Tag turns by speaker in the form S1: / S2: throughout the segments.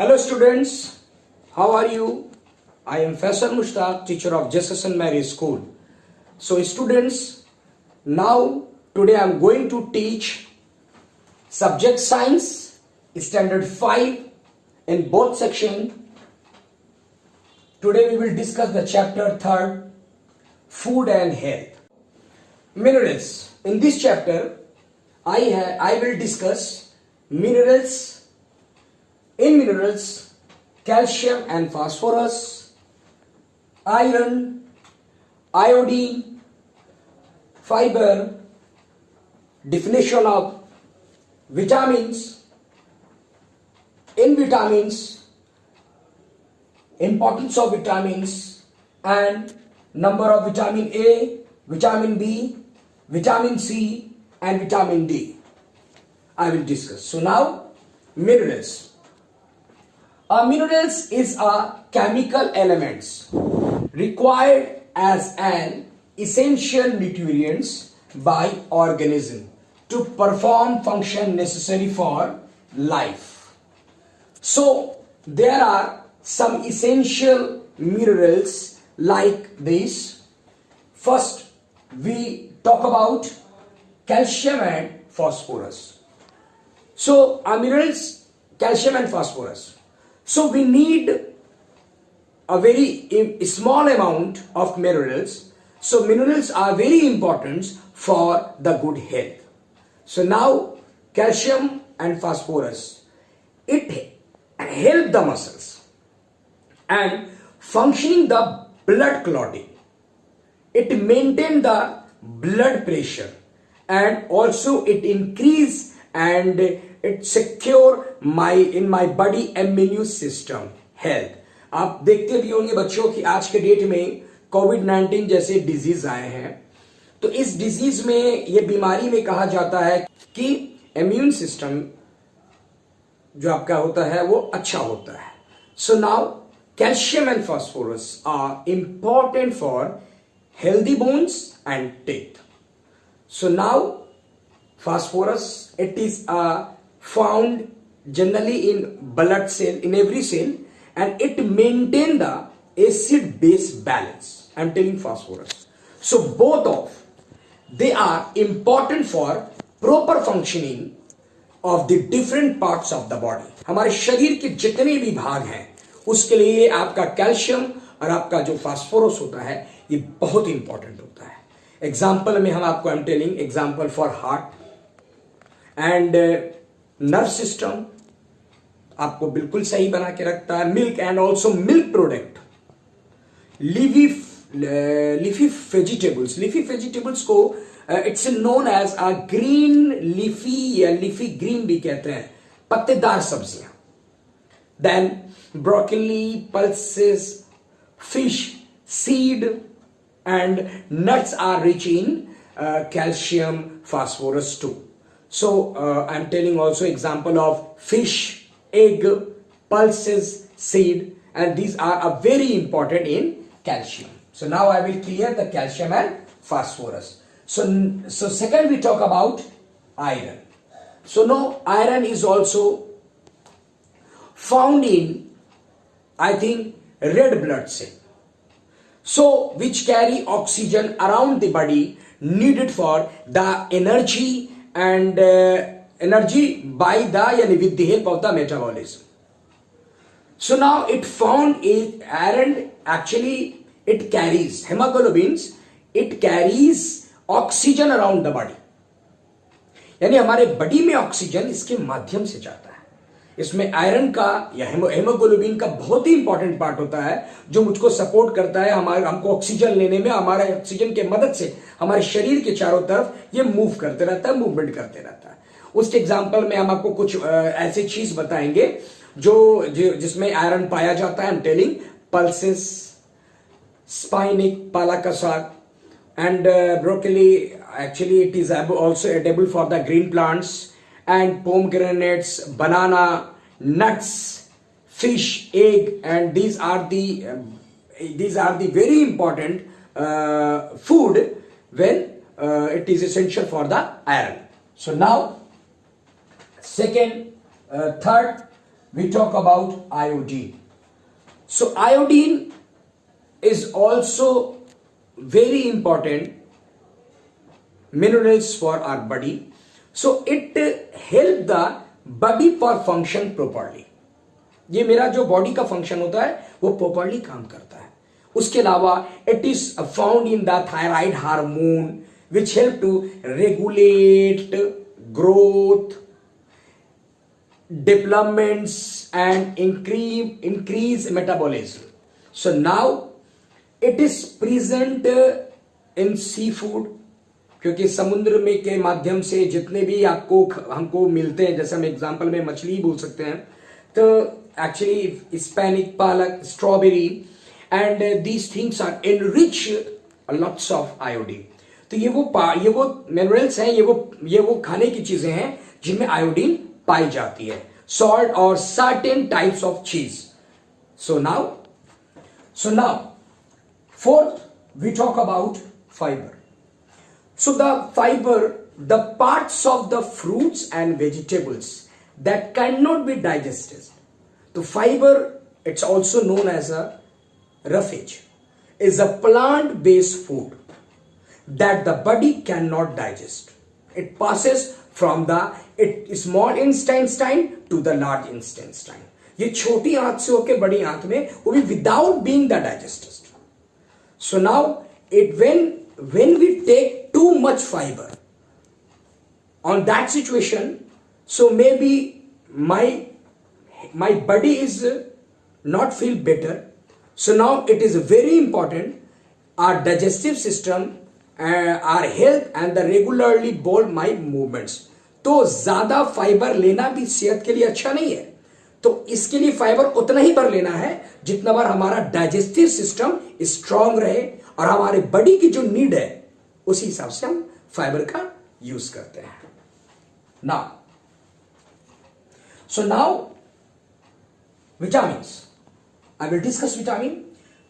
S1: Hello students, how are you? I am Faisal Mushtaq, teacher of Jefferson Mary School. So students, now today I am going to teach subject science standard 5 in both section. Today we will discuss the chapter 3rd, food and health. Minerals. In this chapter I will discuss minerals. In minerals, calcium and phosphorus, iron, iodine, fiber, definition of vitamins, in vitamins, importance of vitamins, and number of vitamin A, vitamin B, vitamin C, and vitamin D. I will discuss. So now, minerals. Minerals is a chemical elements required as an essential nutrients by organism to perform function necessary for life. So there are some essential minerals like this. First we talk about calcium and phosphorus. So minerals, calcium and phosphorus. So we need a very small amount of minerals. So minerals are very important for the good health. So now calcium and phosphorus, it help the muscles and functioning the blood clotting. It maintain the blood pressure and also it increase and it secure in my body immune system health. आप देखते भी होंगे बच्चों की आज के date में कोविड-19 जैसे डिजीज आए हैं, तो इस डिजीज में ये बीमारी में कहा जाता है कि इम्यून सिस्टम जो आपका होता है वो अच्छा होता है. So now calcium and phosphorus are important for healthy bones and teeth. So now phosphorus, it is found generally in blood cell, in every cell, and it maintain the acid base balance. I am telling phosphorus. So both of they are important for proper functioning of the different parts of the body. हमारे शरीर के जितने भी भाग हैं उसके लिए आपका कैल्शियम और आपका जो फास्फोरस होता है ये बहुत इंपॉर्टेंट होता है. एग्जाम्पल में हम आपको I am telling example for heart and nerve system आपको बिल्कुल सही बना के रखता है. Milk and also milk product, leafy vegetables को it's known as a green leafy या लीफी ग्रीन भी कहते हैं, पत्तेदार सब्जियां. Then broccoli, pulses, fish, seed and nuts are rich in calcium, phosphorus too. So I'm telling also example of fish, egg, pulses, seed, and these are very important in calcium. So now I will clear the calcium and phosphorus. So second we talk about iron. So now iron is also found in, I think, red blood cell. So which carry oxygen around the body needed for the energy and energy by the with the help of the metabolism. So now it found in iron, actually it carries hemoglobins, it carries oxygen around the body. यानी हमारे body में oxygen इसके माध्यम से जाता है. इसमें iron का या हेमोग्लोबिन का बहुत ही इंपॉर्टेंट पार्ट होता है जो मुझको सपोर्ट करता है हमको ऑक्सीजन लेने में. हमारे ऑक्सीजन के मदद से हमारे शरीर के चारों तरफ ये मूव करते रहता है, मूवमेंट करते रहता है. उसके एग्जांपल में हम आपको कुछ ऐसी चीज बताएंगे जो जिसमें आयरन पाया जाता है. आई एम टेलिंग पल्सेस, स्पाइनिक, पालक का साग, and broccoli. Actually it is also edible for the green plants, and pomegranates, banana, nuts, fish, egg, and these are the very important food when it is essential for the iron. So now second, third we talk about iodine. So iodine is also very important minerals for our body. So it help the body for function properly. ये मेरा जो body का function होता है वो properly काम करता है. उसके अलावा it is found in the thyroid hormone which help to regulate growth, developments and increase metabolism. So now it is present in seafood, क्योंकि समुद्र में के माध्यम से जितने भी आपको हमको मिलते हैं, जैसे हम एग्जांपल में मछली बोल सकते हैं, तो actually Hispanic, palak, strawberry and these things are enrich lots of iodine. तो ये वो मिनरल्स हैं, ये वो खाने की चीजें हैं जिनमें आयोडीन पाई जाती है. सॉल्ट और सर्टेन टाइप्स ऑफ चीज. So now fourth we talk about fibre. So the fiber, the parts of the fruits and vegetables that cannot be digested. So fiber, it's also known as a roughage, is a plant-based food that the body cannot digest. It passes from the small intestine to the large intestine. ये छोटी आंत से होके बड़ी आंत में, वो भी without being the digested. So now when we take too much fiber on that situation, so maybe my body is not feel better. So now it is very important our digestive system, our health and the regularly bold my movements. तो ज्यादा fibre लेना भी सेहत के लिए अच्छा नहीं है. तो इसके लिए फाइबर उतना ही बार लेना है जितना बार हमारा डाइजेस्टिव सिस्टम स्ट्रांग रहे और हमारे बॉडी की जो नीड है उसी हिसाब से हम फाइबर का यूज करते हैं. Now vitamin. I will discuss vitamin.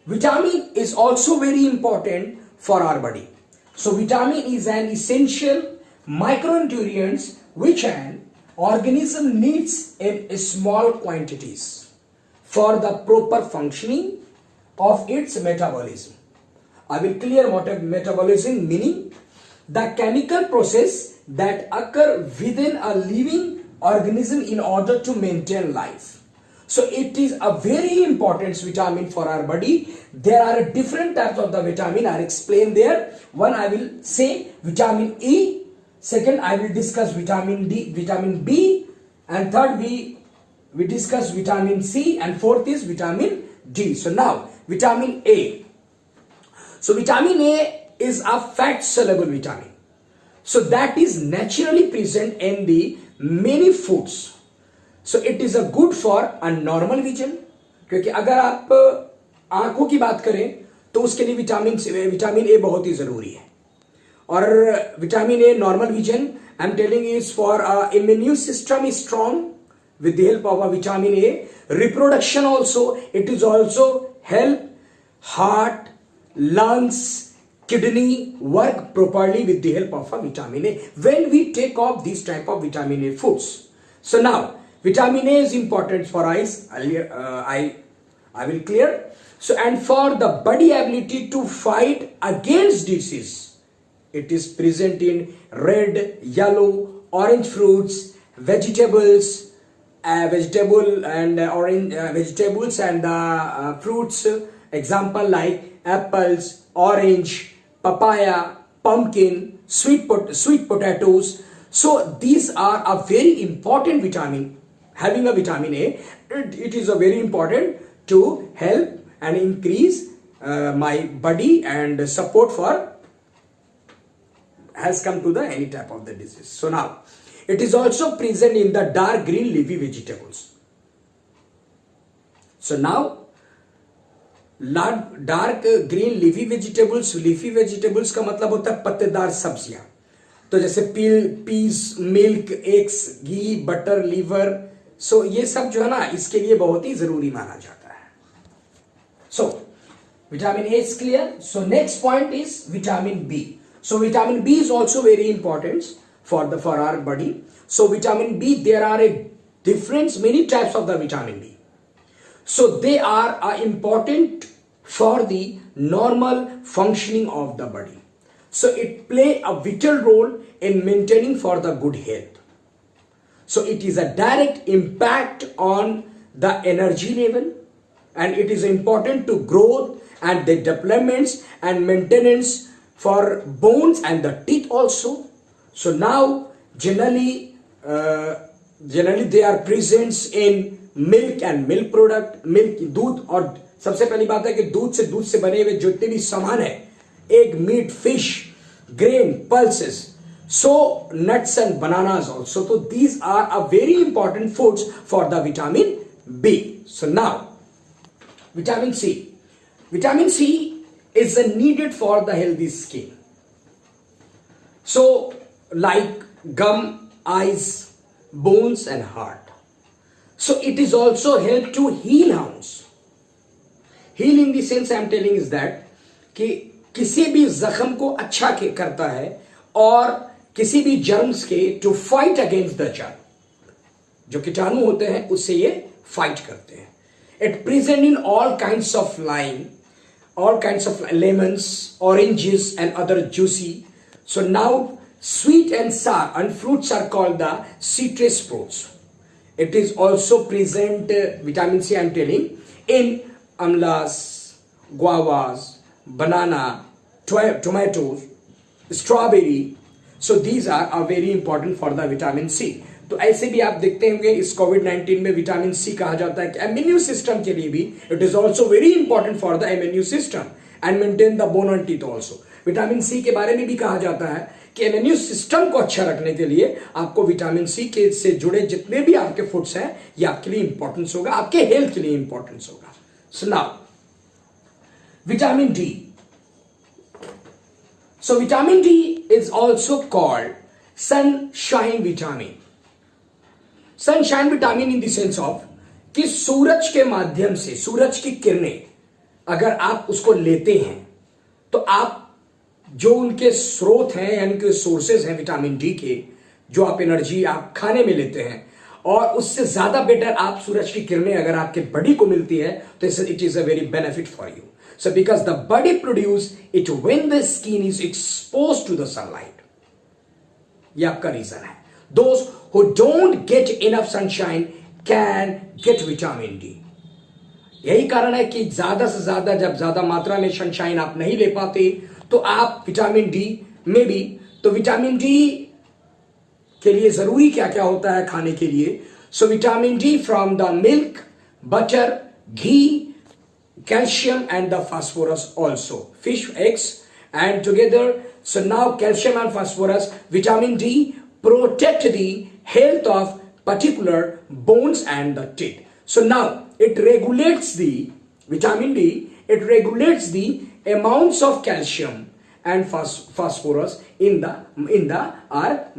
S1: Vitamin is also very important for our body. So vitamin is an essential micronutrients which an organism needs in small quantities for the proper functioning of its metabolism. I will clear what metabolism meaning. The chemical process that occur within a living organism in order to maintain life. So it is a very important vitamin for our body. There are different types of the vitamin are explained there. One I will say vitamin E. Second I will discuss vitamin D, vitamin B, and third we discuss vitamin C, and fourth is vitamin D. So now vitamin A. So vitamin A is a fat soluble vitamin. So that is naturally present in the many foods. So it is a good for a normal vision. क्योंकि अगर आप आंखों की बात करें तो उसके लिए विटामिन ए बहुत ही जरूरी है. और vitamin a normal vision I am telling is for immune system is strong with the help of a vitamin A. Reproduction also, it is also help heart, lungs, kidney work properly with the help of a vitamin A when we take off these type of vitamin A foods. So now vitamin A is important for eyes. I will clear. So and for the body ability to fight against disease, it is present in red, yellow, orange fruits, vegetables, vegetables and fruits. Example like apples, orange, papaya, pumpkin, sweet potatoes. So these are a very important vitamin. Having a vitamin A, it is a very important to help and increase my body and support for has come to the any type of the disease. So now it is also present in the dark green leafy vegetables. So now dark green leafy vegetables का मतलब होता है पत्तेदार सब्जियां. तो जैसे piece, milk, eggs, घी, butter, liver. सो ये सब जो है ना इसके लिए बहुत ही जरूरी माना जाता है. So vitamin A is clear. So next point is vitamin B. So vitamin B is also very important for our body. So vitamin B, there are different many types of the vitamin D. So they are important for the normal functioning of the body. So it play a vital role in maintaining for the good health. So it is a direct impact on the energy level, and it is important to growth and the developments and maintenance for bones and the teeth also. So now generally they are present in milk and milk product, milk दूध, और सबसे पहली बात है कि दूध से बने हुए जितने भी सामान है, egg, meat, fish, grain, pulses, so nuts and bananas also. So these are a very important foods for the vitamin B. So now vitamin C. Vitamin C is needed for the healthy skin. So like gum, eyes, bones and heart. So it is also help to heal wounds. Heal in the sense I am telling is that कि किसी भी जख्म को अच्छा करता है और किसी भी जर्म्स के to fight against the germ, जो कीटाणु होते हैं उससे ये फाइट करते हैं. It present in all kinds of lime, all kinds of lemons, oranges and other juicy. So now sweet and sour and fruits are called the citrus fruits. It is also present vitamin C I am telling in amlas, guavas, banana, tomatoes, strawberry. So these are very important for the vitamin C. तो ऐसे भी आप देखते होंगे इस कोविड-19 में vitamin C कहा जाता है कि इम्यून सिस्टम के लिए भी it is also very important for the immune system and maintain the bone and teeth also. Vitamin C के बारे में भी कहा जाता है कि इम्यून सिस्टम को अच्छा रखने के लिए आपको विटामिन सी के से जुड़े जितने भी आपके फूड्स हैं ये आपके लिए इंपॉर्टेंस होगा, आपके हेल्थ के लिए इंपॉर्टेंस होगा. So now vitamin D. So vitamin D is also called sunshine vitamin. Sunshine vitamin in the sense of कि सूरज के माध्यम से सूरज की किरणें अगर आप उसको लेते हैं तो आप जो उनके स्रोत हैं यानी कि सोर्सेज हैं विटामिन डी के, जो आप एनर्जी आप खाने में लेते हैं और उससे ज्यादा बेटर आप सूरज की किरणें अगर आपके बॉडी को मिलती है तो it is a very benefit for you. So because the body produce it when the skin is expose to the sunlight. ये आपका रीजन है. Those who don't get enough sunshine can get vitamin D. यही कारण है कि ज्यादा से ज्यादा जब ज्यादा मात्रा में सनशाइन आप नहीं ले पाते तो आप विटामिन डी में भी, तो विटामिन डी के लिए जरूरी क्या क्या होता है खाने के लिए. So vitamin D from the milk, butter, ghee, calcium and the phosphorus also, fish, eggs and together. So now calcium and phosphorus, vitamin D protect the health of particular bones and the teeth. So now it regulates the vitamin D, it regulates the amounts of calcium and phosphorus in our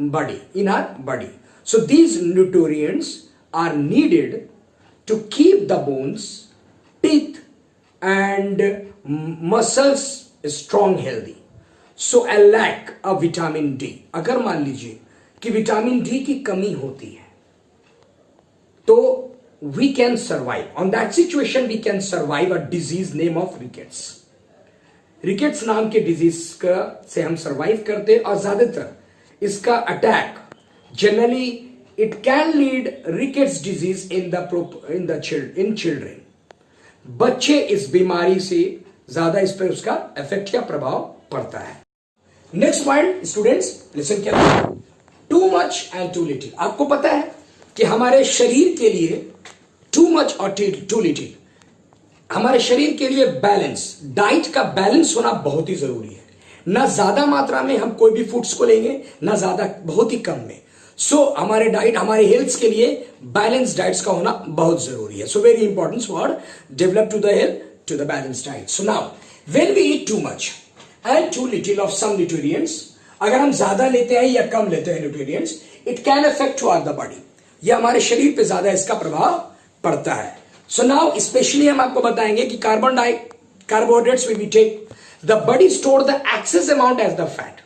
S1: body. So these nutrients are needed to keep the bones, teeth and muscles strong, healthy. So a lack of vitamin D, अगर मान लीजिए कि vitamin D की कमी होती है तो we can survive. On that situation we can survive a disease name of rickets. Rickets नाम के डिजीज का से हम सर्वाइव करते हैं और ज्यादातर इसका attack generally it can lead rickets disease in children. बच्चे इस बीमारी से ज्यादा इस पर उसका इफेक्ट या प्रभाव पड़ता है. नेक्स्ट पॉइंट स्टूडेंट्स लिसन किया, too much and too little. आपको पता है कि हमारे शरीर के लिए टू मच और टू लिटिल, हमारे शरीर के लिए बैलेंस, डाइट का बैलेंस होना बहुत ही जरूरी है. ना ज्यादा मात्रा में हम कोई भी फूड्स को लेंगे, ना ज्यादा बहुत ही कम में. सो हमारे डाइट, हमारे हेल्थ के लिए बैलेंस डाइट्स का होना बहुत जरूरी है. So very important for develop to the health to the balance diet. So now when we eat too much and too little of some nutrients, अगर हम ज्यादा लेते हैं या कम लेते हैं nutrients, it can affect to our the body. ये हमारे शरीर पे ज्यादा इसका प्रभाव पड़ता है. सो नाउ स्पेशली हम आपको बताएंगे कि carbohydrates will be take, the body store the excess amount as the fat.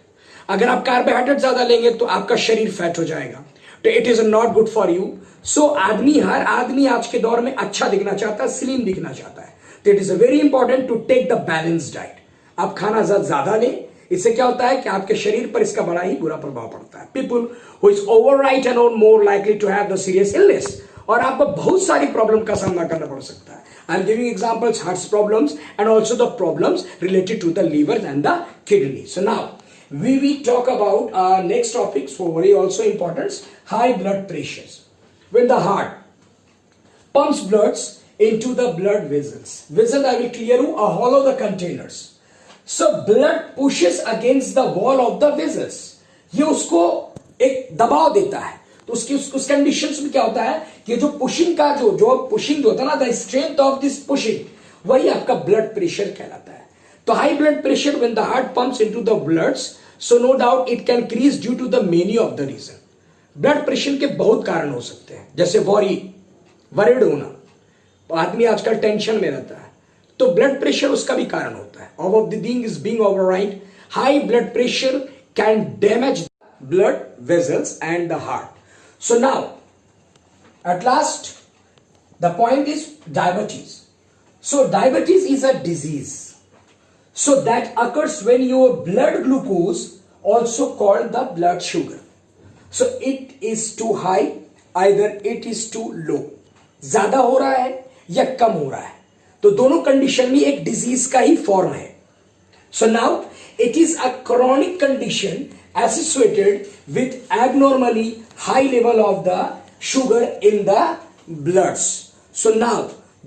S1: अगर आप कार्बोहाइड्रेट ज्यादा लेंगे तो आपका शरीर फैट हो जाएगा. It is not good for you. So हर आदमी आज के दौर में अच्छा दिखना चाहता है, स्लिम दिखना चाहता है. तो it is very important to take the balance diet. आप खाना ज्यादा लें, इससे क्या होता है कि आपके शरीर पर इसका बड़ा ही बुरा प्रभाव पड़ता है. People who is over right and on more likely to have the serious illness, और आपको बहुत सारी प्रॉब्लम का सामना करना पड़ सकता है. I am giving examples, heart problems and also the problems related to the liver and the kidney. So now we will talk about our next topics for very also importance, high blood pressures. When the heart pumps bloods into the blood vessels, I will clear you a hollow the containers. So blood pushes against the wall of the vessels. ये उसको एक दबाव देता है. तो उसकी उस conditions में क्या होता है कि जो पुशिंग का जो पुशिंग होता है ना, the strength of this pushing, वही आपका ब्लड प्रेशर कहलाता है. तो high blood pressure when the heart pumps into the bloods, so no doubt it can increase due to the many of the reason. Blood pressure के बहुत कारण हो सकते हैं, जैसे वरीड होना, आदमी आजकल टेंशन में रहता है, तो ब्लड प्रेशर उसका भी कारण होता है. Of the thing is being override. High blood pressure can damage blood vessels and the heart. So now, at last, the point is diabetes. So diabetes is a disease. So that occurs when your blood glucose, also called the blood sugar, so it is too high, either it is too low. ज्यादा हो रहा है या कम हो रहा है, तो दोनों कंडीशन में एक डिजीज का ही फॉर्म है. So now it is a chronic condition associated with abnormally high level of the sugar in the bloods. So now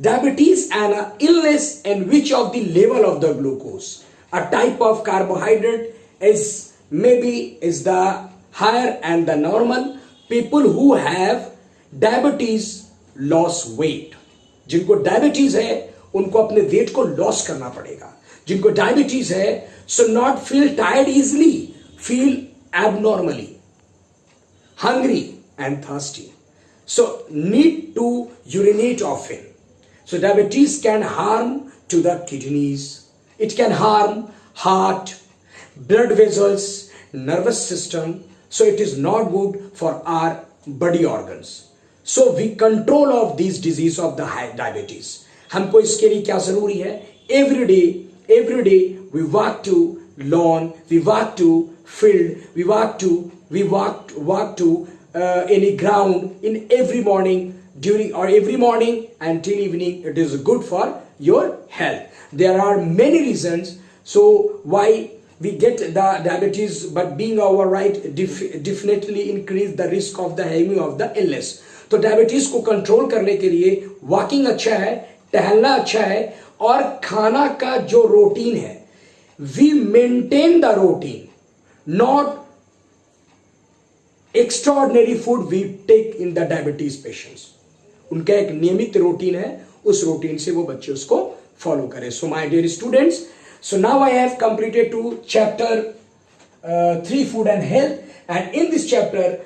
S1: diabetes and an illness in which of the level of the glucose, a type of carbohydrate is the higher and the normal. People who have diabetes lose weight. जिनको diabetes है उनको अपने wait को loss करना पड़ेगा. जिनको diabetes है, so not feel tired easily, feel abnormally, hungry and thirsty, so need to urinate often. So diabetes can harm to the kidneys, it can harm heart, blood vessels, nervous system, so it is not good for our body organs. So we control of these disease of the diabetes. हमको इसके लिए क्या जरूरी है? Every day we walk to lawn, we walk to field, we walk to any ground in every morning, every morning until evening. It is good for your health. There are many reasons so why we get the diabetes, but being overright definitely increase the risk of the having of the illness. तो diabetes को control करने के लिए walking अच्छा है, टहलना अच्छा है, और खाना का जो रूटीन है, we maintain the routine, not extraordinary food we take in the diabetes patients. उनका एक नियमित रूटीन है, उस रूटीन से वो बच्चे उसको फॉलो करें. So my dear students, so now I have completed to chapter 3 food and health, and in this chapter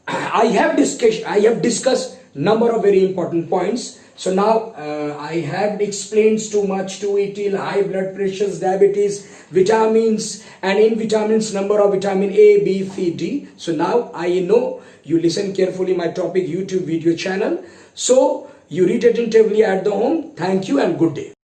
S1: I have discussed number of very important points. So now I have explained too much to it till high blood pressures, diabetes, vitamins, and in vitamins number of vitamin A, B, C, D. So now I know you listen carefully my topic YouTube video channel. So you read attentively at the home. Thank you and good day.